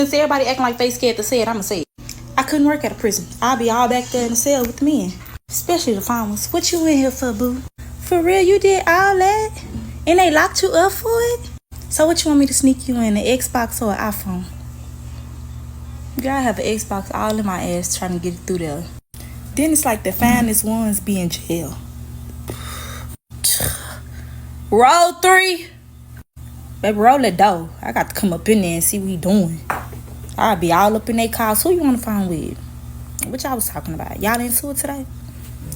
Since everybody acting like they scared to say it, I'ma say it. I couldn't work at a prison. I'll be all back there in the cell with the men. Especially the farmers. What you in here for, boo? For real, you did all that? And they locked you up for it? So what you want me to sneak you in, an Xbox or an iPhone? Girl, I have an Xbox all in my ass trying to get it through there. Then it's like the finest ones be in jail. Roll 3. Baby, roll the door. I got to come up in there and see what he doing. I'll be all up in their cars. Who you on the phone with? What y'all was talking about? Y'all into it today?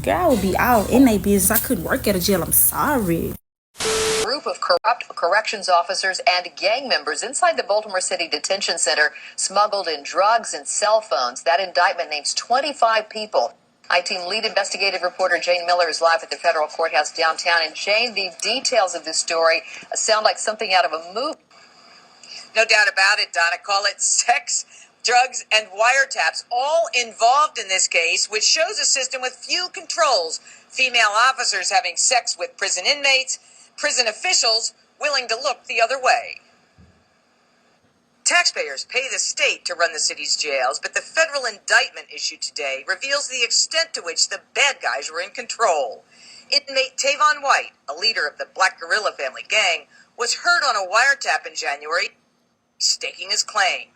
Girl, I would be all in their business. I couldn't work at a jail. I'm sorry. Group of corrupt corrections officers and gang members inside the Baltimore City Detention Center smuggled in drugs and cell phones. That indictment names 25 people. I-Team lead investigative reporter Jane Miller is live at the federal courthouse downtown. And Jane, the details of this story sound like something out of a movie. No doubt about it, Donna. Call it sex, drugs, and wiretaps, all involved in this case, which shows a system with few controls. Female officers having sex with prison inmates, prison officials willing to look the other way. Taxpayers pay the state to run the city's jails, but the federal indictment issued today reveals the extent to which the bad guys were in control. Inmate Tavon White, a leader of the Black Guerrilla family gang, was heard on a wiretap in January, staking his claim.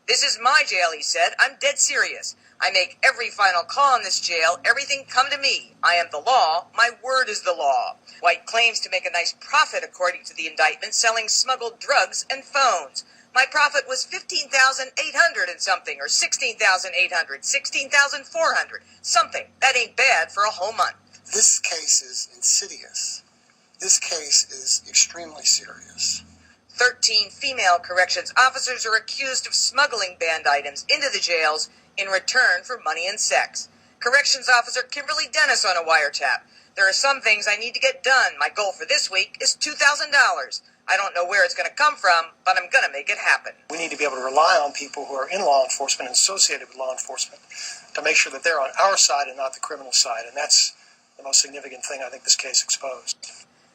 "This is my jail," he said. "I'm dead serious. I make every final call in this jail. Everything come to me. I am the law. My word is the law." White claims to make a nice profit, according to the indictment, selling smuggled drugs and phones. "My profit was 15,800 and something, or 16,800, 16,400, something. That ain't bad for a whole month." This case is insidious. This case is extremely serious. 13 female corrections officers are accused of smuggling banned items into the jails in return for money and sex. Corrections officer Kimberly Dennis on a wiretap. "There are some things I need to get done. My goal for this week is $2,000. I don't know where it's going to come from, but I'm going to make it happen." We need to be able to rely on people who are in law enforcement and associated with law enforcement to make sure that they're on our side and not the criminal side. And that's the most significant thing I think this case exposed.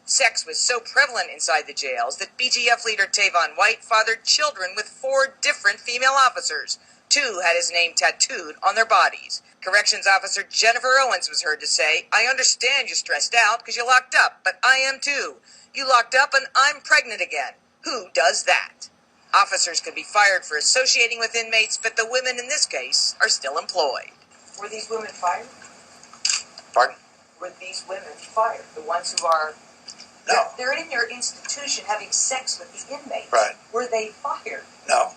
Sex was so prevalent inside the jails that BGF leader Tavon White fathered children with 4 different female officers. 2 had his name tattooed on their bodies. Corrections officer Jennifer Owens was heard to say, "I understand you're stressed out because you're locked up, but I am too. You locked up and I'm pregnant again. Who does that?" Officers could be fired for associating with inmates, but the women in this case are still employed. Were these women fired? Pardon? Were these women fired? The ones who are... No. They're in your institution having sex with the inmates. Right. Were they fired? No.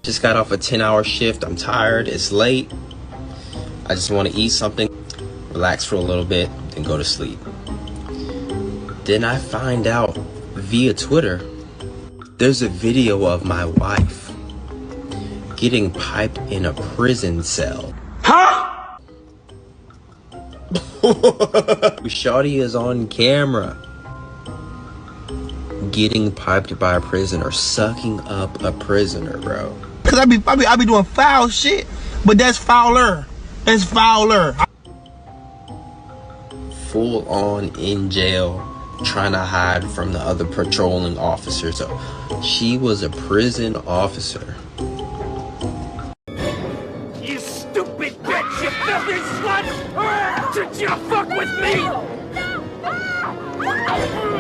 Just got off a 10-hour shift. I'm tired. It's late. I just want to eat something, relax for a little bit, and go to sleep. Then I find out via Twitter there's a video of my wife getting piped in a prison cell. Huh? Shawty is on camera getting piped by a prisoner, sucking up a prisoner, bro. Cause I be doing foul shit, but that's fouler. That's fouler. Full on in jail, trying to hide from the other patrolling officers. So she was a prison officer. You stupid bitch! You filthy slut! Did you fuck with me?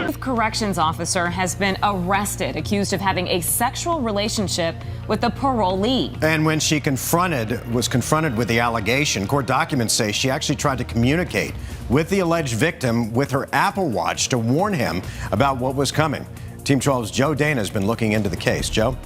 A corrections officer has been arrested, accused of having a sexual relationship with a parolee. And when she was confronted with the allegation, court documents say she actually tried to communicate with the alleged victim with her Apple Watch to warn him about what was coming. Team 12's Joe Dana has been looking into the case. Joe?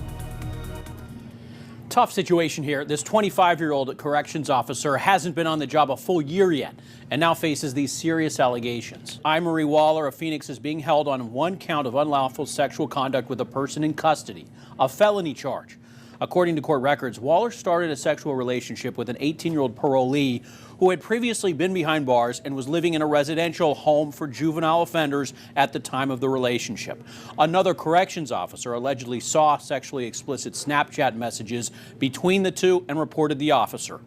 Tough situation here. This 25-year-old corrections officer hasn't been on the job a full year yet and now faces these serious allegations. Marie Waller of Phoenix is being held on 1 count of unlawful sexual conduct with a person in custody, a felony charge. According to court records, Waller started a sexual relationship with an 18-year-old parolee who had previously been behind bars and was living in a residential home for juvenile offenders at the time of the relationship. Another corrections officer allegedly saw sexually explicit Snapchat messages between the two and reported the officer.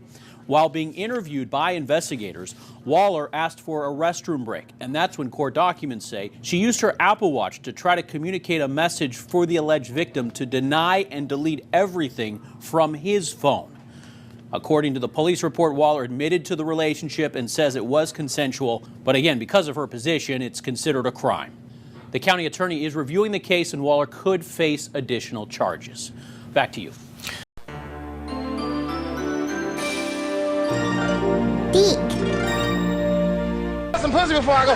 While being interviewed by investigators, Waller asked for a restroom break, and that's when court documents say she used her Apple Watch to try to communicate a message for the alleged victim to deny and delete everything from his phone. According to the police report, Waller admitted to the relationship and says it was consensual, but again, because of her position, it's considered a crime. The county attorney is reviewing the case, and Waller could face additional charges. Back to you. Some pussy before I go.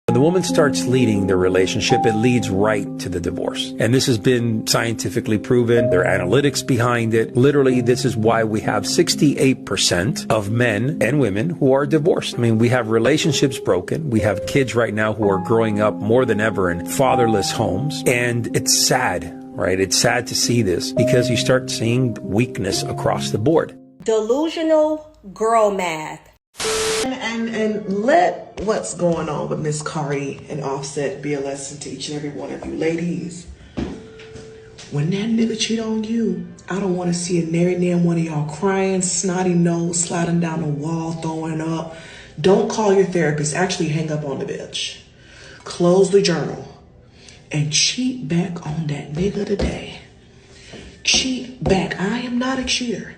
When the woman starts leading the relationship, it leads right to the divorce. And this has been scientifically proven. There are analytics behind it. Literally, this is why we have 68% of men and women who are divorced. I mean, we have relationships broken. We have kids right now who are growing up more than ever in fatherless homes. And it's sad, right? It's sad to see this because you start seeing weakness across the board. Delusional girl math. And let what's going on with Miss Cardi and Offset be a lesson to each and every one of you. Ladies, when that nigga cheat on you, I don't want to see a nary damn one of y'all crying, snotty nose, sliding down the wall, throwing up. Don't call your therapist. Actually hang up on the bitch. Close the journal and cheat back on that nigga today. Cheat back. I am not a cheater,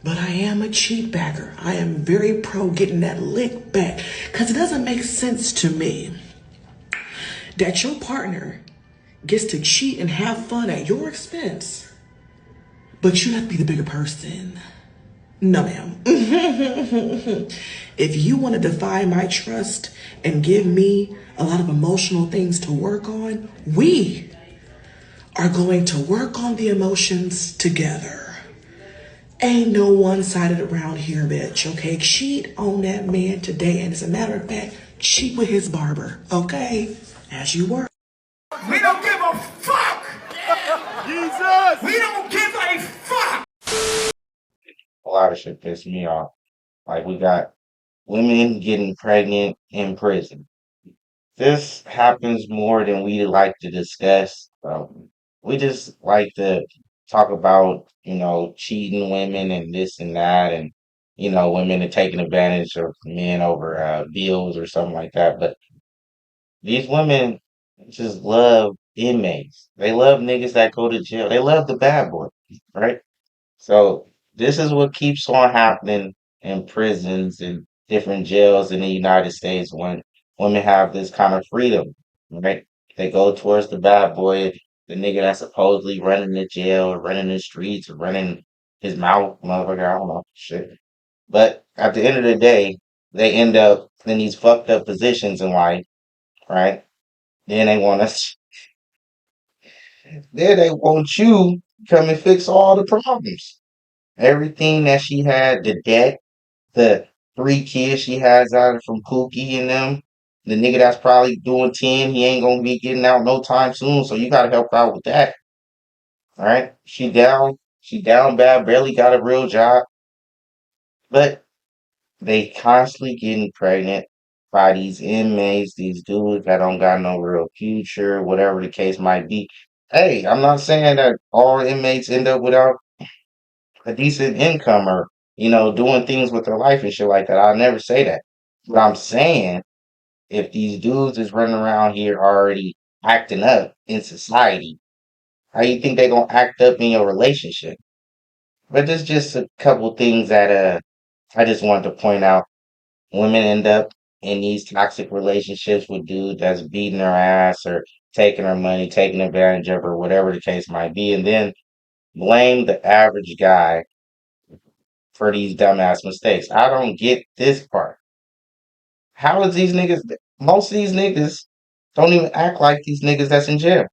but I am a cheat backer. I am very pro getting that lick back, because it doesn't make sense to me that your partner gets to cheat and have fun at your expense, but you have to be the bigger person. No, ma'am. If you want to defy my trust and give me a lot of emotional things to work on, we are going to work on the emotions together. Ain't no one-sided around here, bitch, okay? Cheat on that man today, and as a matter of fact, cheat with his barber, okay? As you were. We don't give a fuck! Jesus! We don't give a fuck! A lot of shit pissed me off. Like, we got women getting pregnant in prison. This happens more than we like to discuss. We just like to talk about, cheating women and this and that, and, women are taking advantage of men over bills or something like that. But these women just love inmates. They love niggas that go to jail. They love the bad boy, right? So this is what keeps on happening in prisons and different jails in the United States when women have this kind of freedom, right? They go towards the bad boy, the nigga that's supposedly running the jail or running the streets or running his mouth, motherfucker, I don't know, shit. But at the end of the day, they end up in these fucked up positions in life, right? Then they want us, then they want you to come and fix all the problems. Everything that she had, the debt, the 3 kids she has out of from Pookie and them, the nigga that's probably doing 10, he ain't gonna be getting out no time soon, so you gotta help out with that. All right? She down bad, barely got a real job, but they constantly getting pregnant by these inmates, these dudes that don't got no real future, whatever the case might be. Hey, I'm not saying that all inmates end up without a decent income or, doing things with their life and shit like that. I'll never say that. But I'm saying if these dudes is running around here already acting up in society, how you think they gonna act up in your relationship? But there's just a couple things that I just wanted to point out. Women end up in these toxic relationships with dudes that's beating their ass or taking her money, taking advantage of her, whatever the case might be, and then blame the average guy for these dumbass mistakes. I don't get this part. How is these niggas? Most of these niggas don't even act like these niggas that's in jail.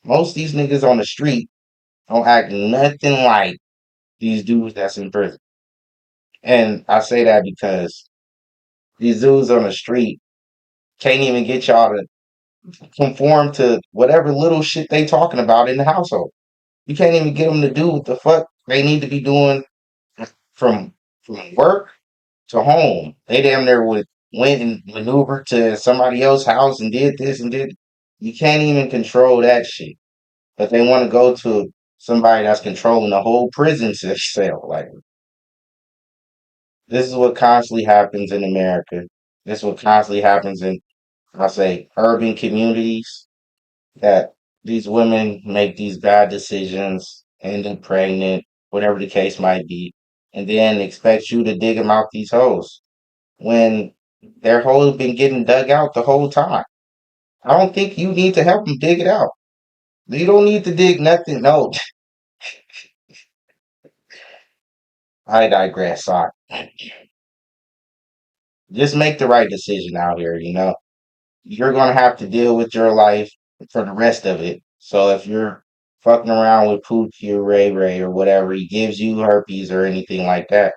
Most of these niggas on the street don't act nothing like these dudes that's in prison. And I say that because these dudes on the street can't even get y'all to conform to whatever little shit they talking about in the household. You can't even get them to do what the fuck they need to be doing from work to home. They damn near went and maneuvered to somebody else's house and did this and did. You can't even control that shit. But they want to go to somebody that's controlling the whole prison cell. Like, this is what constantly happens in America. This is what constantly happens in, I say, urban communities, that these women make these bad decisions, end up pregnant, whatever the case might be, and then expect you to dig them out these holes when their hole been getting dug out the whole time. I don't think you need to help them dig it out. You don't need to dig nothing. No, I digress. Sorry. Just make the right decision out here. You're gonna have to deal with your life for the rest of it. So if you're fucking around with Pookie or Ray Ray or whatever, he gives you herpes or anything like that,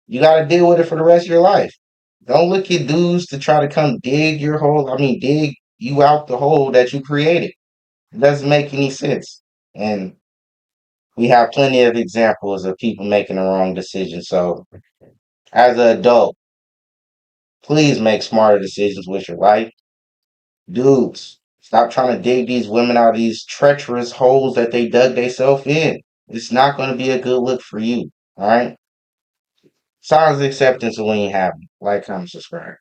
you gotta deal with it for the rest of your life. Don't look at dudes to try to come dig your hole. I mean, dig you out the hole that you created. It doesn't make any sense. And we have plenty of examples of people making the wrong decision. So as an adult, please make smarter decisions with your life. Dudes, stop trying to dig these women out of these treacherous holes that they dug themselves in. It's not going to be a good look for you. All right? Signs of acceptance when you have it. Like, comment, subscribe.